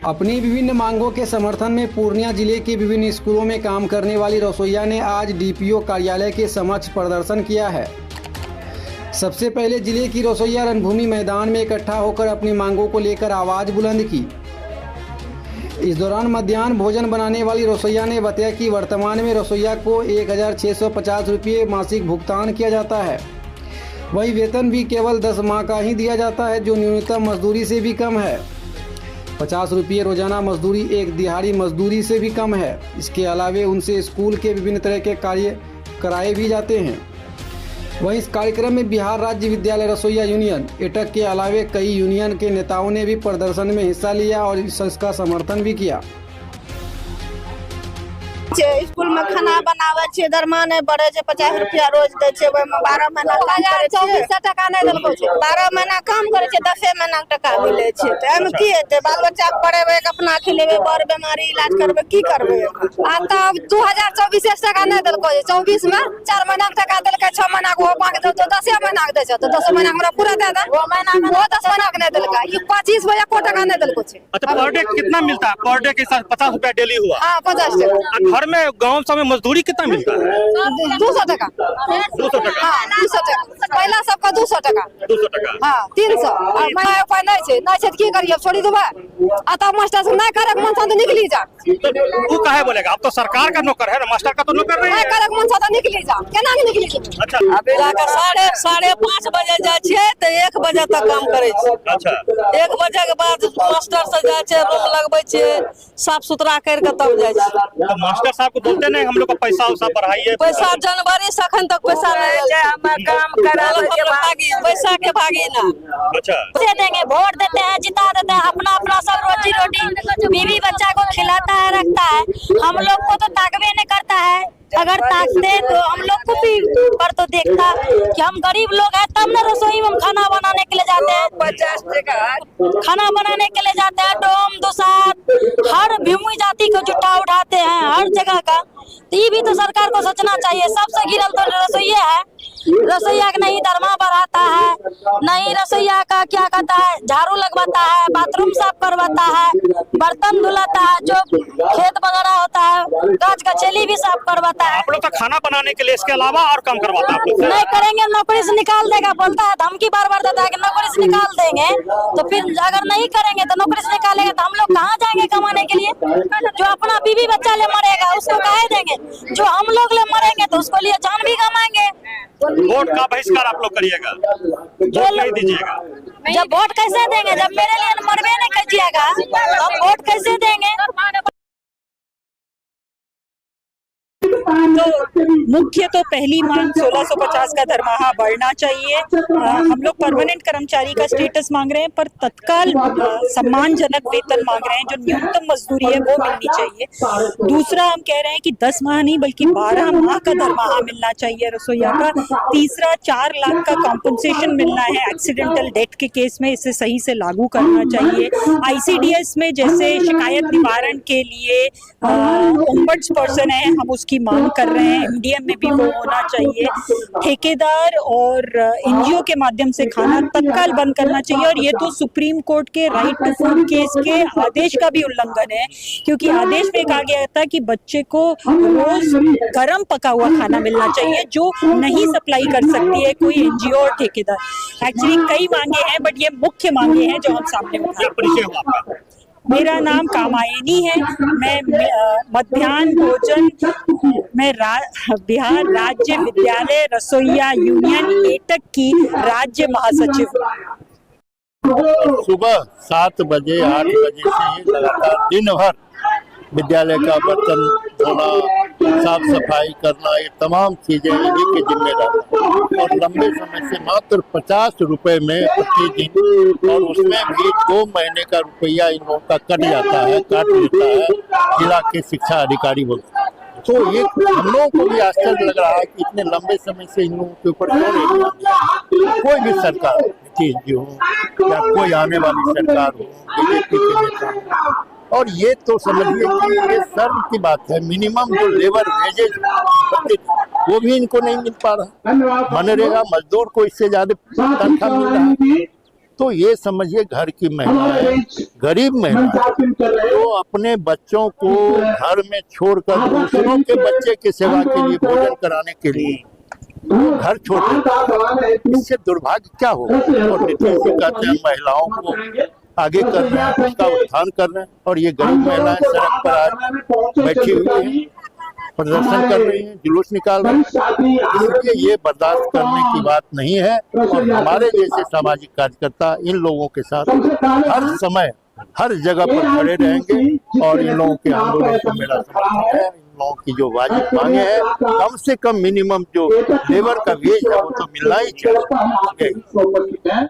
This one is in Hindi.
अपनी विभिन्न मांगों के समर्थन में पूर्णिया जिले के विभिन्न स्कूलों में काम करने वाली रसोइया ने आज डीपीओ कार्यालय के समक्ष प्रदर्शन किया है। सबसे पहले जिले की रसोइया रणभूमि मैदान में इकट्ठा होकर अपनी मांगों को लेकर आवाज बुलंद की। इस दौरान मध्याह्न भोजन बनाने वाली रसोइया ने बताया कि वर्तमान में रसोइया को 1650 रुपये मासिक भुगतान किया जाता है। वही वेतन भी केवल 10 माह का ही दिया जाता है, जो न्यूनतम मजदूरी से भी कम है। 50 रुपये रोजाना मजदूरी एक दिहाड़ी मजदूरी से भी कम है। इसके अलावे उनसे स्कूल के विभिन्न तरह के कार्य कराए भी जाते हैं। वहीं इस कार्यक्रम में बिहार राज्य विद्यालय रसोइया यूनियन एटक के अलावे कई यूनियन के नेताओं ने भी प्रदर्शन में हिस्सा लिया और इसका समर्थन भी किया। स्कूल में खाना बनावे छे, दरमा नहीं बढ़े छे, 50 रुपया रोज दे छे, 12 महीना 2400 टका नहीं देलको छे, 12 महीना काम करे छे, 10 महीना टका मिले छे। तो एम की हेते? बाल बच्चा पढ़ेबे, अपना खिलेबे, बर बीमारी इलाज करबे, की करबे? आ तब 2024 टका नहीं देलको छे, 24 में 4 महीना टका देलके, 6 महीना को बाकी तो 10 महीना दे छे, तो 10 महीना हमरा पूरा दे दे। वो महीना में 10 महीना के नहीं देलका, ये 25 में 1 टका नहीं देलको छे। अच्छा, पर डे कितना मिलता है? पर डे के साथ 50 रुपया डेली हुआ। हां 50 टका। घर में गांव सब में मजदूरी कितना मिलता है? 200 टका। 200 टका। हां 200 टका। पहला सबका 200 टका। 200 टका। हां 300। और मैं उपाय नहीं छे, नहीं छे की करिए? छोड़ी देबे। आ त मास्टर से नहीं करक मन से तो निकली जा। तू काहे बोलेगा? अब तो सरकार का नौकर है ना, मास्टर का तो नौकर नहीं है। नहीं करक मन से तो निकली जा। केना के निकली? अच्छा, अबे जाकर 5:30 बजे जाय छे तो 1 बजे तक काम करे छे। अच्छा, 1 बजे के बाद मास्टर से जाय छे, रूम लगबै छे, साफ सुथरा करके तब जाय छे। तो मास्टर साहब को बोलते नहीं हम लोग को पैसा उसा बढ़ाइए? पैसा जनवरी से अखन तक पैसा नहीं है, हम काम करावे के भागी, पैसा के भागी ना। अच्छा, दे देंगे, वोट देते हैं, जिता देते हैं, अपना अपना सब रोजी रोटी बीवी बच्चा को खिलाता है, रखता है। हम लोग को तो ताकबे नहीं करता है। अगर ताकते तो हम लोग को भी पर तो देखता कि हम गरीब लोग हैं, तब न रसोई में हम खाना बनाने के लिए जाते हैं। 50 टका खाना बनाने के लिए जाते हैं, डोम दुसाद हर भूमि जाति को जुटा उठाते हैं, हर जगह का। तो ये भी तो सरकार को सोचना चाहिए। सबसे गिरल तो रसोइया है। रसोइया का नहीं दरमा बढ़ाता है, नहीं रसोइया का क्या कहता है, झाड़ू लगवाता है, बाथरूम साफ करवाता है, बर्तन धुलाता है, जो खेत वगैरह होता है, गाछ गछेली भी साफ करवाता है। आप लोग तो खाना बनाने के लिए इसके अलावा और काम करवाता है आप लोग? नहीं करेंगे नौकरी से निकाल देगा, बोलता है, धमकी बार बार देता है कि नौकरी से निकाल देंगे। तो फिर अगर नहीं करेंगे तो नौकरी से निकालेंगे तो हम लोग कहाँ जाएंगे कमाने के लिए? जो अपना बीवी बच्चा ले मरेगा उसको काहे देंगे? जो हम लोग ले मरेंगे तो उसको लिए जान भी गवाएंगे। वोट का बहिष्कार आप लोग करिएगा, वोट नहीं दीजिएगा। जब वोट कैसे देंगे? जब मेरे लिए मरबे नहीं कीजिएगा, हम वोट कैसे देंगे? तो मुख्य तो पहली मांग 1650 का दरमाहा बढ़ना चाहिए। हम लोग परमानेंट कर्मचारी का स्टेटस मांग रहे हैं, पर तत्काल सम्मानजनक वेतन मांग रहे हैं। जो न्यूनतम मजदूरी है वो मिलनी चाहिए। दूसरा हम कह रहे हैं कि 10 माह नहीं बल्कि 12 माह का दरमाहा मिलना चाहिए रसोइया का। तीसरा 4 लाख का कॉम्पनसेशन मिलना है एक्सीडेंटल डेथ के केस में, इसे सही से लागू करना चाहिए। ICDS में जैसे शिकायत निवारण के लिए ओम्बड्स पर्सन है, हम उसकी मांग कर रहे हैं। MDM में भी वो होना चाहिए। ठेकेदार और NGO के माध्यम से खाना तत्काल बंद करना चाहिए। और ये तो सुप्रीम कोर्ट के राइट टू फूड केस के आदेश का भी उल्लंघन है, क्योंकि आदेश में कहा गया था कि बच्चे को रोज गर्म पका हुआ खाना मिलना चाहिए, जो नहीं सप्लाई कर सकती है कोई NGO और ठेकेदार। एक्चुअली कई मांगे हैं, बट ये मुख्य मांगे हैं जो हम सामने उठाए। मेरा नाम कामायनी है। मैं मध्याह्न भोजन में बिहार राज्य विद्यालय रसोइया यूनियन एटक की राज्य महासचिव। सुबह 7 बजे 8 बजे से लगातार दिन भर विद्यालय का बर्तन धोना, साफ सफाई करना, ये तमाम चीजें इन्हीं की जिम्मेदारी। और लंबे समय से मात्र 50 रुपए में प्रतिदिन, और उसमें भी 2 महीने का रुपया इन लोगों का कट जाता है, काट लेता है जिला के शिक्षा अधिकारी बोलते हैं। तो ये हम लोगों को भी आश्चर्य लग रहा है कि इतने लंबे समय से इन लोगों के ऊपर क्यों नहीं। कोई भी सरकार जो हो या कोई आने वाली सरकार हो, बीजेपी के नेता, और ये तो समझिए कि ये शर्म की बात है। मिनिमम जो लेबर वेजेज वो भी इनको नहीं मिल पा रहा। मनरेगा मजदूर को इससे ज्यादा तनख्वाह मिल रहा है। तो ये समझिए घर की महिलाएं, गरीब महिलाएं तो अपने बच्चों को घर में छोड़कर दूसरों के बच्चे की सेवा के लिए, भोजन कराने के लिए घर छोड़ देते हैं। इससे दुर्भाग्य क्या हो। और नीतीश जी कहते हैं महिलाओं को आगे कर रहे हैं, उसका उत्थान कर रहे हैं, और ये गरीब महिलाएं सड़क पर आज बैठी हुई हैं, प्रदर्शन कर रही हैं, जुलूस निकाल रही हैं। इसलिए ये बर्दाश्त करने की बात नहीं है। और हमारे जैसे सामाजिक कार्यकर्ता इन लोगों के साथ हर समय हर जगह पर खड़े रहेंगे। और इन लोगों के आंदोलन को मेरा समर्थन है। इन लोगों की जो वाजिब मांगे हैं, कम से कम मिनिमम जो लेबर का वेज है वो तो मिलना ही चाहिए।